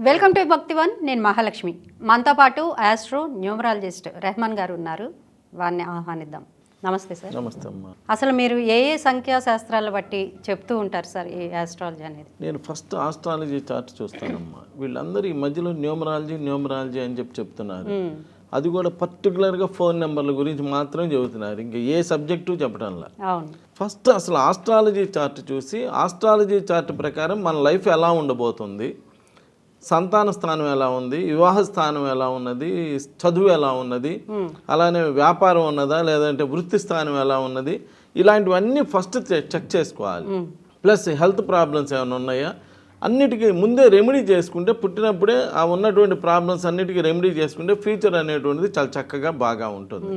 Welcome to Bhaktivan. నేను మహాలక్ష్మి. మనతో పాటు ఆస్ట్రో న్యూమరాలజిస్ట్ రెహమాన్ గారు ఉన్నారు. వారిని ఆహ్వానిద్దాం. నమస్తే సార్. నమస్తే అమ్మా. అసలు మీరు ఏ సంఖ్యాశాస్త్రాలు బట్టి చెప్తూ ఉంటారు సార్ ఈ ఆస్ట్రాలజీ అనేది? నేను ఫస్ట్ ఆస్ట్రాలజీ చార్ట్ చూస్తానమ్మా. వీళ్ళందరూ ఈ మధ్యలో న్యూమరాలజీ అని చెప్తున్నారు. అది కూడా పర్టికులర్గా ఫోన్ నెంబర్ల గురించి మాత్రం చెబుతున్నారు. ఇంకా ఏ సబ్జెక్టు చెప్పడంలా. ఫస్ట్ అసలు ఆస్ట్రాలజీ చార్ట్ చూసి ఆస్ట్రాలజీ చార్ట్ ప్రకారం మన లైఫ్ ఎలా ఉండబోతుంది, సంతాన స్థానం ఎలా ఉంది, వివాహ స్థానం ఎలా ఉన్నది, చదువు ఎలా ఉన్నది, అలానే వ్యాపారం ఉన్నదా లేదంటే వృత్తి స్థానం ఎలా ఉన్నది, ఇలాంటివన్నీ ఫస్ట్ చెక్ చేసుకోవాలి. ప్లస్ హెల్త్ ప్రాబ్లమ్స్ ఏమైనా ఉన్నాయా అన్నిటికీ ముందే రెమెడీ చేసుకుంటే, పుట్టినప్పుడే ఆ ఉన్నటువంటి ప్రాబ్లమ్స్ అన్నిటికీ రెమెడీ చేసుకుంటే ఫ్యూచర్ అనేటువంటిది చాలా చక్కగా బాగా ఉంటుంది.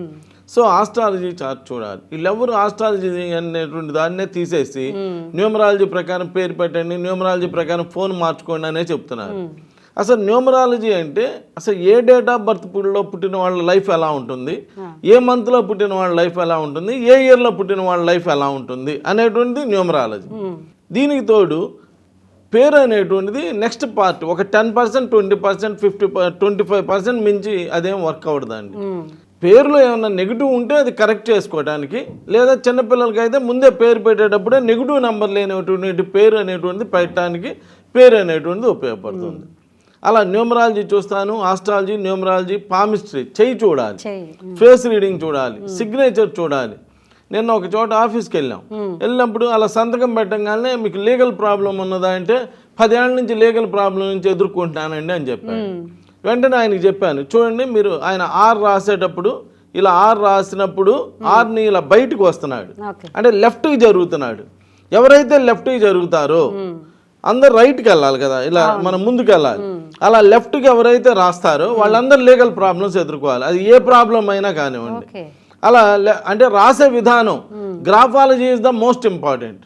సో ఆస్ట్రాలజీ చార్ట్ చూడాలి. వీళ్ళెవరు ఆస్ట్రాలజీ అనేటువంటి దాన్నే తీసేసి న్యూమరాలజీ ప్రకారం పేరు పెట్టండి, న్యూమరాలజీ ప్రకారం ఫోన్ మార్చుకోండి అనే చెప్తున్నారు. అసలు న్యూమరాలజీ అంటే అసలు ఏ డేట్ ఆఫ్ బర్త్ లో పుట్టిన వాళ్ళ లైఫ్ ఎలా ఉంటుంది, ఏ మంత్లో పుట్టిన వాళ్ళ లైఫ్ ఎలా ఉంటుంది, ఏ ఇయర్లో పుట్టిన వాళ్ళ లైఫ్ ఎలా ఉంటుంది అనేటువంటిది న్యూమరాలజీ. దీనికి తోడు పేరు అనేటువంటిది నెక్స్ట్ పార్ట్. ఒక 10%, 20%, 25% మించి అదేం వర్క్ అవ్వదండి. పేరులో ఏమైనా నెగిటివ్ ఉంటే అది కరెక్ట్ చేసుకోవడానికి, లేదా చిన్నపిల్లలకి అయితే ముందే పేరు పెట్టేటప్పుడే నెగిటివ్ నెంబర్ లేనటువంటి పేరు అనేటువంటిది పెట్టడానికి పేరు అనేటువంటిది ఉపయోగపడుతుంది. అలా న్యూమరాలజీ చూస్తాను, ఆస్ట్రాలజీ, న్యూమరాలజీ, పామిస్ట్రీ చెయ్యి చూడాలి, ఫేస్ రీడింగ్ చూడాలి, సిగ్నేచర్ చూడాలి. నిన్న ఒక చోట ఆఫీస్కి వెళ్ళినప్పుడు అలా సంతకం పెట్టగానే మీకు లీగల్ ప్రాబ్లం ఉన్నదా అంటే 10 ఏళ్ళ నుంచి లీగల్ ప్రాబ్లం నుంచి ఎదుర్కొంటున్నానండి అని చెప్పాను. వెంటనే ఆయనకి చెప్పాను, చూడండి మీరు ఆయన ఆర్ రాసేటప్పుడు ఇలా ఆర్ రాసినప్పుడు ఆర్ని ఇలా బయటకు వస్తున్నాడు, అంటే లెఫ్ట్కి జరుగుతున్నాడు. ఎవరైతే లెఫ్ట్కి జరుగుతారో అందరు రైట్కి వెళ్ళాలి కదా, ఇలా మనం ముందుకు వెళ్ళాలి. అలా లెఫ్ట్కి ఎవరైతే రాస్తారో వాళ్ళందరూ లీగల్ ప్రాబ్లమ్స్ ఎదుర్కోవాలి, అది ఏ ప్రాబ్లం అయినా కానివ్వండి. అలా అంటే రాసే విధానం, graphology is the most important.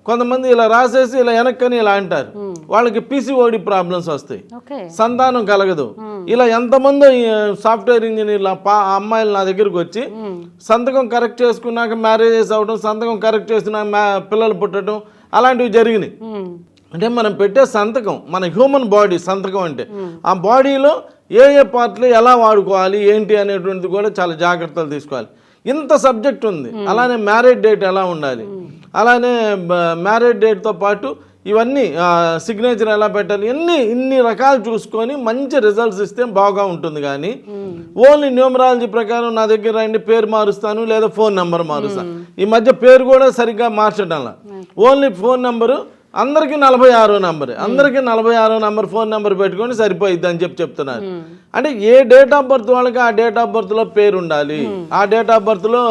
కొంతమంది ఇలా రాసేసి ఇలా వెనక్కని ఇలా అంటారు, వాళ్ళకి పీసీఓడి ప్రాబ్లమ్స్ వస్తాయి, సంతానం కలగదు. ఇలా ఎంతమంది సాఫ్ట్వేర్ ఇంజనీర్ల అమ్మాయిలు నా దగ్గరకు వచ్చి సంతకం కరెక్ట్ చేసుకున్నాక మ్యారేజెస్ అవ్వడం, సంతకం కరెక్ట్ చేసుకున్నాక పిల్లలు పుట్టడం అలాంటివి జరిగినాయి. అంటే మనం పెట్టే సంతకం, మన హ్యూమన్ బాడీ సంతకం అంటే ఆ బాడీలో ఏ పార్ట్లు ఎలా వాడుకోవాలి ఏంటి అనేటువంటిది కూడా చాలా జాగ్రత్తలు తీసుకోవాలి. ఇంత సబ్జెక్ట్ ఉంది. అలానే మ్యారేజ్ డేట్ ఎలా ఉండాలి, అలానే మ్యారేజ్ డేట్తో పాటు ఇవన్నీ సిగ్నేచర్ ఎలా పెట్టాలి, ఇన్ని రకాలు చూసుకొని మంచి రిజల్ట్స్ ఇస్తే బాగా ఉంటుంది. కానీ ఓన్లీ న్యూమరాలజీ ప్రకారం నా దగ్గర రండి పేరు మారుస్తాను లేదా ఫోన్ నెంబర్ మారుస్తాను. ఈ మధ్య పేరు కూడా సరిగ్గా మార్చడంలా, ఓన్లీ ఫోన్ నెంబరు అందరికీ 46వ నెంబర్, అందరికీ 46వ నెంబర్ ఫోన్ నెంబర్ పెట్టుకొని సరిపోయిద్ది అని చెప్తున్నారు. అంటే ఏ డేట్ ఆఫ్ బర్త్ వాళ్ళకి ఆ డేట్ ఆఫ్ బర్త్లో పేరు ఉండాలి, ఆ డేట్ ఆఫ్ బర్త్లో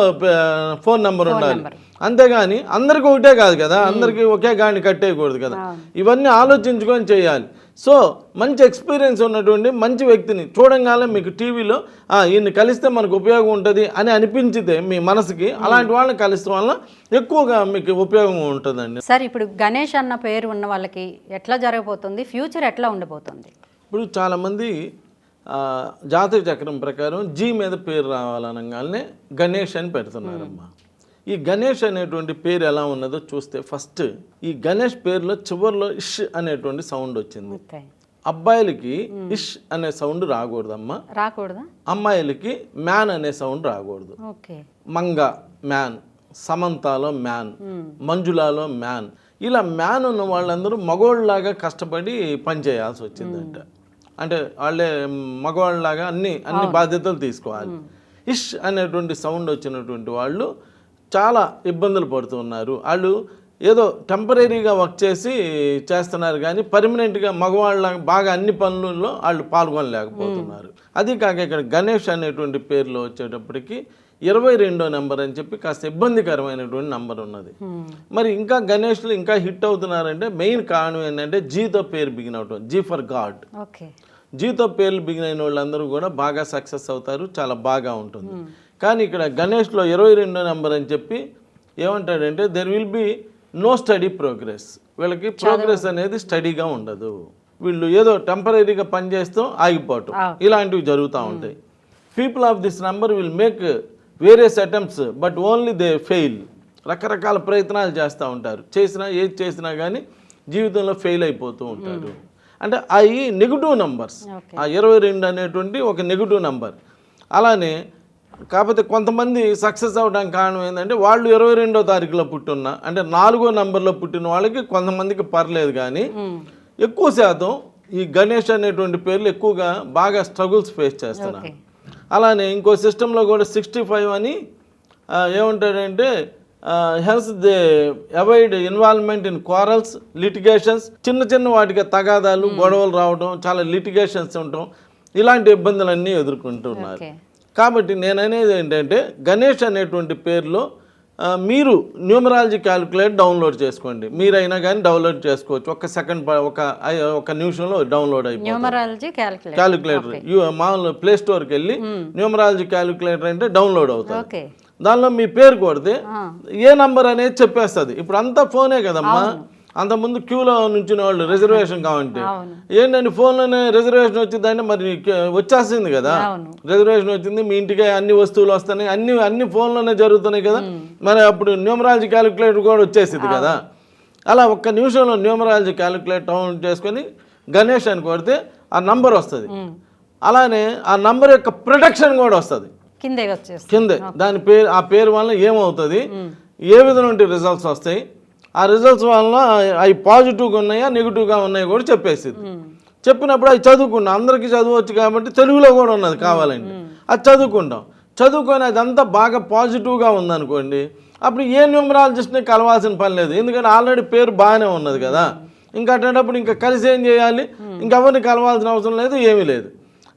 ఫోన్ నెంబర్ ఉండాలి. అంతేగాని అందరికీ ఒకటే కాదు కదా, అందరికీ ఒకే గాని కట్టేయకూడదు కదా. ఇవన్నీ ఆలోచించుకొని చేయాలి. సో మంచి ఎక్స్పీరియన్స్ ఉన్నటువంటి మంచి వ్యక్తిని చూడంగానే మీకు టీవీలో ఈయన్ని కలిస్తే మనకు ఉపయోగం ఉంటుంది అని అనిపించితే మీ మనసుకి, అలాంటి వాళ్ళని కలిస్తే వల్ల ఎక్కువగా మీకు ఉపయోగం ఉంటుందండి. సార్ ఇప్పుడు గణేష్ అన్న పేరు ఉన్న వాళ్ళకి ఎట్లా జరగబోతుంది, ఫ్యూచర్ ఎట్లా ఉండబోతుంది? ఇప్పుడు చాలామంది జాతక చక్రం ప్రకారం జీ మీద పేరు రావాలనగానే గణేష్ అని పెడుతున్నారమ్మా. ఈ గణేష్ అనేటువంటి పేరు ఎలా ఉన్నదో చూస్తే ఫస్ట్ ఈ గణేష్ పేరులో చివరిలో ఇష్ అనేటువంటి సౌండ్ వచ్చింది. అబ్బాయిలకి ఇష్ అనే సౌండ్ రాకూడదమ్మా, రాకూడదా? అమ్మాయిలకి మ్యాన్ అనే సౌండ్ రాకూడదు. మంగ మ్యాన్, సమంతాలో మ్యాన్, మంజులాలో మ్యాన్, ఇలా మ్యాన్ ఉన్న వాళ్ళందరూ మగవాళ్ళలాగా కష్టపడి పనిచేయాల్సి వచ్చిందంట. అంటే వాళ్ళే మగవాళ్ళలాగా అన్ని బాధ్యతలు తీసుకోవాలి. ఇష్ అనేటువంటి సౌండ్ వచ్చినటువంటి వాళ్ళు చాలా ఇబ్బందులు పడుతున్నారు. వాళ్ళు ఏదో టెంపరీగా వర్క్ చేస్తున్నారు కానీ పర్మనెంట్గా మగవాళ్ళ బాగా అన్ని పనులలో వాళ్ళు పాల్గొనలేకపోతున్నారు. అది కాక ఇక్కడ గణేష్ అనేటువంటి పేరులో వచ్చేటప్పటికి 22వ నెంబర్ అని చెప్పి కాస్త ఇబ్బందికరమైనటువంటి నెంబర్ ఉన్నది. మరి ఇంకా గణేష్లు ఇంకా హిట్ అవుతున్నారంటే మెయిన్ కారణం ఏంటంటే జీతో పేరు బిగిన్ అవటం, జీ ఫర్ గాడ్. జీతో పేర్లు బిగిన్ అయిన వాళ్ళందరూ కూడా బాగా సక్సెస్ అవుతారు, చాలా బాగా ఉంటుంది. కానీ ఇక్కడ గణేష్లో 22వ నెంబర్ అని చెప్పి ఏమంటాడంటే there will be no steady progress. వీళ్ళకి ప్రోగ్రెస్ అనేది స్టడీగా ఉండదు, వీళ్ళు ఏదో టెంపరీగా పనిచేస్తూ ఆగిపోవటం ఇలాంటివి జరుగుతూ ఉంటాయి. People of this number will make various attempts but only they fail. రకరకాల ప్రయత్నాలు చేస్తూ ఉంటారు, ఏది చేసినా కానీ జీవితంలో ఫెయిల్ అయిపోతూ ఉంటారు. అంటే అవి నెగిటివ్ నంబర్స్. ఆ 22 అనేటువంటి ఒక నెగిటివ్ నంబర్. అలానే కాకపోతే కొంతమంది సక్సెస్ అవ్వడానికి కారణం ఏంటంటే వాళ్ళు 22వ తారీఖులో పుట్టున్న అంటే 4వ నంబర్లో పుట్టిన వాళ్ళకి కొంతమందికి పర్లేదు, కానీ ఎక్కువ శాతం ఈ గణేష్ అనేటువంటి పేర్లు ఎక్కువగా బాగా స్ట్రగుల్స్ ఫేస్ చేస్తున్నారు. అలానే ఇంకో సిస్టంలో కూడా 65 అని ఏమంటాడంటే hence they avoid involvement in quarrels, litigations, చిన్న చిన్న వాటికి తగాదాలు, గొడవలు రావడం, చాలా లిటిగేషన్స్ ఉండటం, ఇలాంటి ఇబ్బందులన్నీ ఎదుర్కొంటున్నారు. కాబట్టి నేను అనేది ఏంటంటే గణేష్ అనేటువంటి పేరులో మీరు న్యూమరాలజీ క్యాలిక్యులేటర్ డౌన్లోడ్ చేసుకోండి. మీరైనా కానీ డౌన్లోడ్ చేసుకోవచ్చు. ఒక సెకండ్ ఒక నిమిషంలో డౌన్లోడ్ అయిపోతుంది క్యాలిక్యులేటర్. మామూలు ప్లే స్టోర్కి వెళ్ళి న్యూమరాలజీ క్యాలిక్యులేటర్ అంటే డౌన్లోడ్ అవుతుంది. దానిలో మీ పేరు కొడితే ఏ నంబర్ అనేది చెప్పేస్తుంది. ఇప్పుడు అంతా ఫోనే కదమ్మా. అంతకుముందు క్యూలో నుంచిన వాళ్ళు రిజర్వేషన్ కావాలంటే ఏంటంటే ఫోన్లోనే రిజర్వేషన్ వచ్చిందంటే మరి వచ్చేస్తుంది కదా, రిజర్వేషన్ వచ్చింది, మీ ఇంటికి అన్ని వస్తువులు వస్తున్నాయి, అన్ని ఫోన్లోనే జరుగుతున్నాయి కదా, మరి అప్పుడు న్యూమరాలజీ క్యాలిక్యులేటర్ కూడా వచ్చేసింది కదా. అలా ఒక్క నిమిషంలో న్యూమరాలజీ క్యాలిక్యులేటర్ డౌన్లోడ్ చేసుకొని గణేష్ అని కొడితే ఆ నంబర్ వస్తుంది. అలానే ఆ నంబర్ యొక్క ప్రొటెక్షన్ కూడా వస్తుంది కిందే. ఆ పేరు వల్ల ఏమవుతుంది, ఏ విధమైన రిజల్ట్స్ వస్తాయి, ఆ రిజల్ట్స్ వల్ల అవి పాజిటివ్గా ఉన్నాయా నెగిటివ్గా ఉన్నాయా కూడా చెప్పేసింది. చెప్పినప్పుడు అవి చదువుకున్నాం, అందరికీ చదవచ్చు కాబట్టి తెలుగులో కూడా ఉన్నది కావాలండి, అది చదువుకొని అదంతా బాగా పాజిటివ్గా ఉందనుకోండి, అప్పుడు ఏ న్యూమరాలజిస్ట్ని కలవాల్సిన పని లేదు. ఎందుకంటే ఆల్రెడీ పేరు బాగానే ఉన్నది కదా. ఇంకా అటేటప్పుడు ఇంకా కలిసి ఏం చేయాలి, ఇంకెవరిని కలవాల్సిన అవసరం లేదు, ఏమీ లేదు.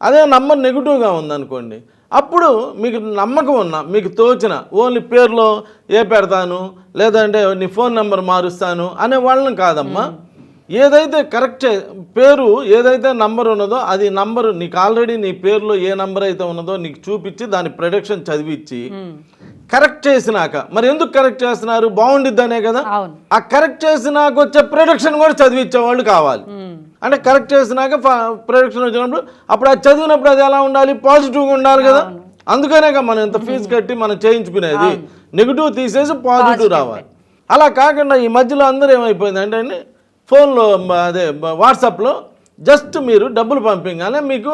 అదే నంబర్ నెగిటివ్గా ఉందనుకోండి, అప్పుడు మీకు నమ్మకం ఉన్నా, మీకు తోచిన ఓన్లీ పేరులో ఏ పెడతాను లేదంటే నీ ఫోన్ నెంబర్ మారుస్తాను అనే వాళ్ళని కాదమ్మా. ఏదైతే కరెక్ట్ పేరు ఏదైతే నంబర్ ఉన్నదో అది నంబరు నీకు ఆల్రెడీ నీ పేరులో ఏ నంబర్ అయితే ఉన్నదో నీకు చూపించి దాని ప్రొడక్షన్ చదివించి కరెక్ట్ చేసినాక, మరి ఎందుకు కరెక్ట్ చేస్తున్నారు, బాగుండిద్దనే కదా, ఆ కరెక్ట్ చేసినాక వచ్చే ప్రొడక్షన్ కూడా చదివించే వాళ్ళు కావాలి. అంటే కరెక్ట్ చేసినాక ప్రొడక్షన్ వచ్చినప్పుడు అప్పుడు అది చదివినప్పుడు అది ఎలా ఉండాలి, పాజిటివ్గా ఉండాలి కదా. అందుకనే మనం ఇంత ఫీజు కట్టి మనం చేయించుకునేది, నెగిటివ్ తీసేసి పాజిటివ్ రావాలి. అలా కాకుండా ఈ మధ్యలో అందరూ ఏమైపోయింది అంటే ఫోన్లో అదే వాట్సాప్లో జస్ట్ మీరు డబ్బులు పంపించగానే మీకు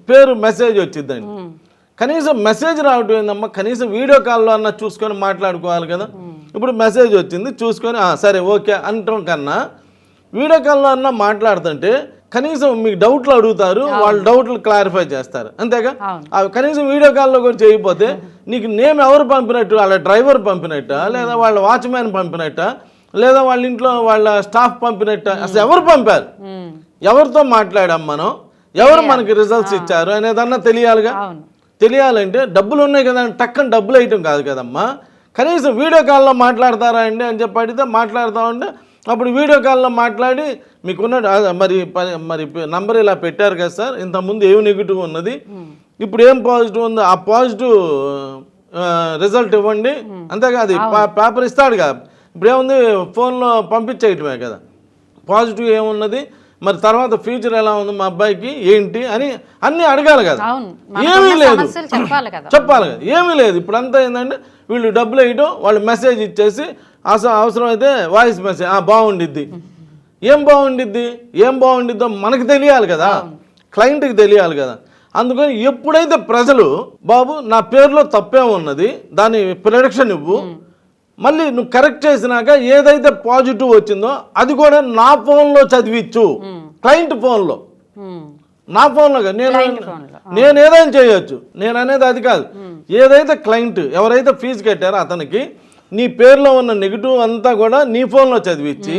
పేరు మెసేజ్ వచ్చిందండి. కనీసం మెసేజ్ రావటం ఏందమ్మా, కనీసం వీడియో కాల్లో అన్న చూసుకొని మాట్లాడుకోవాలి కదా. ఇప్పుడు మెసేజ్ వచ్చింది చూసుకొని సరే ఓకే అంటాం కన్నా వీడియో కాల్లో అన్న మాట్లాడుతుంటే కనీసం మీకు డౌట్లు అడుగుతారు, వాళ్ళు డౌట్లు క్లారిఫై చేస్తారు, అంతేగా. కనీసం వీడియో కాల్లో కూడా చేయకపోతే నీకు నేమ్ ఎవరు పంపినట్టు, వాళ్ళ డ్రైవర్ పంపినట్ట, లేదా వాళ్ళ వాచ్మ్యాన్ పంపినట్ట, లేదా వాళ్ళ ఇంట్లో వాళ్ళ స్టాఫ్ పంపినట్ట, అసలు ఎవరు పంపారు, ఎవరితో మాట్లాడాం మనం, ఎవరు మనకి రిజల్ట్స్ ఇచ్చారు అనేదన్నా తెలియాలిగా. తెలియాలంటే డబ్బులు ఉన్నాయి కదా, టక్కని డబ్బులు వేయటం కాదు కదమ్మా. కనీసం వీడియో కాల్లో మాట్లాడతారా అండి అని చెప్పి అడిగితే మాట్లాడతామంటే అప్పుడు వీడియో కాల్లో మాట్లాడి మీకున్న మరి నంబర్ ఇలా పెట్టారు కదా సార్, ఇంతకుముందు ఏమి నెగిటివ్ ఉన్నది, ఇప్పుడు ఏం పాజిటివ్ ఉందో ఆ పాజిటివ్ రిజల్ట్ ఇవ్వండి, అంతేగా. అది పేపర్ ఇస్తాడు కదా, ఇప్పుడు ఏముంది ఫోన్లో పంపించేయటమే కదా, పాజిటివ్ ఏమున్నది, మరి తర్వాత ఫ్యూచర్ ఎలా ఉంది మా అబ్బాయికి ఏంటి అని అన్నీ అడగాలి కదా. ఏమీ లేదు, చెప్పాలి కదా, ఏమీ లేదు. ఇప్పుడు అంతా ఏంటంటే వీళ్ళు డబ్బులు వేయటం, వాళ్ళు మెసేజ్ ఇచ్చేసి అవసరం అయితే వాయిస్ మెసేజ్ బాగుండిద్ది. ఏం బాగుండిద్దో మనకు తెలియాలి కదా, క్లయింట్కి తెలియాలి కదా. అందుకని ఎప్పుడైతే ప్రజలు బాబు నా పేరులో తప్పే ఉన్నది దాని ప్రొడక్షన్ ఇవ్వు, మళ్ళీ నువ్వు కరెక్ట్ చేసినాక ఏదైతే పాజిటివ్ వచ్చిందో అది కూడా నా ఫోన్లో చదివించు, క్లయింట్ ఫోన్లో, నా ఫోన్లో నేను ఏదైనా చేయొచ్చు. నేను అనేది అది కాదు, ఏదైతే క్లయింట్ ఎవరైతే ఫీజు కట్టారో అతనికి నీ పేరులో ఉన్న నెగిటివ్ అంతా కూడా నీ ఫోన్లో చదివించి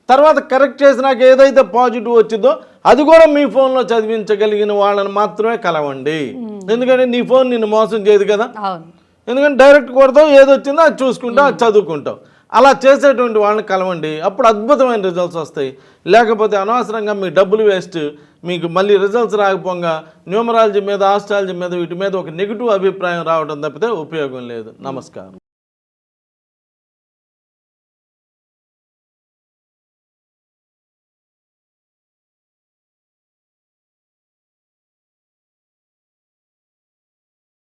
తర్వాత కరెక్ట్ చేసినాక ఏదైతే పాజిటివ్ వచ్చిందో అది కూడా మీ ఫోన్లో చదివించగలిగిన వాళ్ళని మాత్రమే కలవండి. ఎందుకంటే నీ ఫోన్ నిన్ను మోసం చేయదు కదా. ఎందుకంటే డైరెక్ట్ కొడతావు, ఏది వచ్చిందో అది చూసుకుంటావు, అది చదువుకుంటావు. అలా చేసేటువంటి వాళ్ళని కలవండి, అప్పుడు అద్భుతమైన రిజల్ట్స్ వస్తాయి. లేకపోతే అనవసరంగా మీ డబ్బులు వేస్ట్, మీకు మళ్ళీ రిజల్ట్స్ రాకపోగా న్యూమరాలజీ మీద ఆస్ట్రాలజీ మీద వీటి మీద ఒక నెగిటివ్ అభిప్రాయం రావడం తప్పితే ఉపయోగం లేదు. నమస్కారం.